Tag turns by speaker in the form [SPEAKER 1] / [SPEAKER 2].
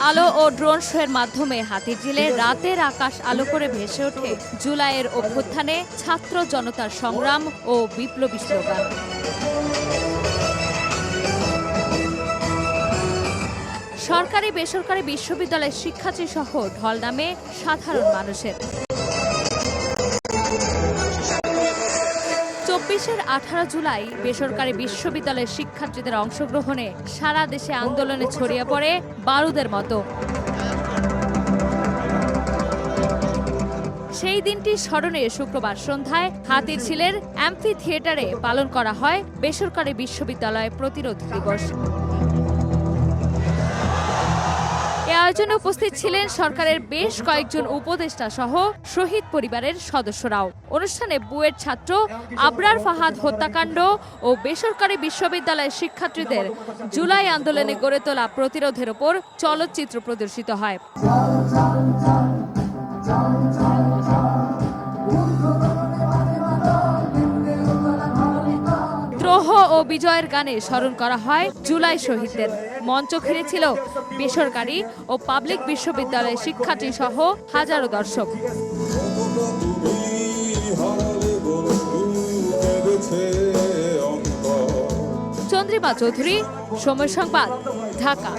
[SPEAKER 1] আলো ও ড্রোন শোয়ের মাধ্যমে হাতিরঝিলে রাতের আকাশ আলো করে ভেসে ওঠে জুলাইয়ের অভ্যুত্থানে ছাত্র জনতার সংগ্রাম ও বিপ্লবী স্লোগান। সরকারি বেসরকারি বিশ্ববিদ্যালয়ের শিক্ষার্থী সহ ঢল নামে সাধারণ মানুষের। ২৪-এর ১৮ জুলাই বেসরকারি বিশ্ববিদ্যালয়ের শিক্ষার্থীদের অংশগ্রহণে সারা দেশে আন্দোলনে ছড়িয়ে পড়ে বারুদের মতো। সেই দিনটি স্মরণে শুক্রবার সন্ধ্যায় হাতিরঝিলের অ্যাম্ফি থিয়েটারে পালন করা হয় বেসরকারি বিশ্ববিদ্যালয় প্রতিরোধ দিবস। এ আয়োজনে উপস্থিত ছিলেন সরকারের বেশ কয়েকজন উপদেষ্টা সহ শহীদ পরিবারের সদস্যরাও। অনুষ্ঠানে বুয়েট ছাত্র আবরার ফাহাদ হত্যাকাণ্ড ও বেসরকারি বিশ্ববিদ্যালয়ের শিক্ষার্থীদের জুলাই আন্দোলনে গড়ে তোলা প্রতিরোধের ওপর চলচ্চিত্র প্রদর্শিত হয়। দ্রোহ ও বিজয়ের গানে স্মরণ করা হয় জুলাই শহীদদের। মঞ্চ ঘিরেছিল বেসরকারি ও পাবলিক বিশ্ববিদ্যালয়ের শিক্ষার্থী সহ হাজারো দর্শক। চন্দ্রিমা চৌধুরী, সময় সংবাদ, ঢাকা।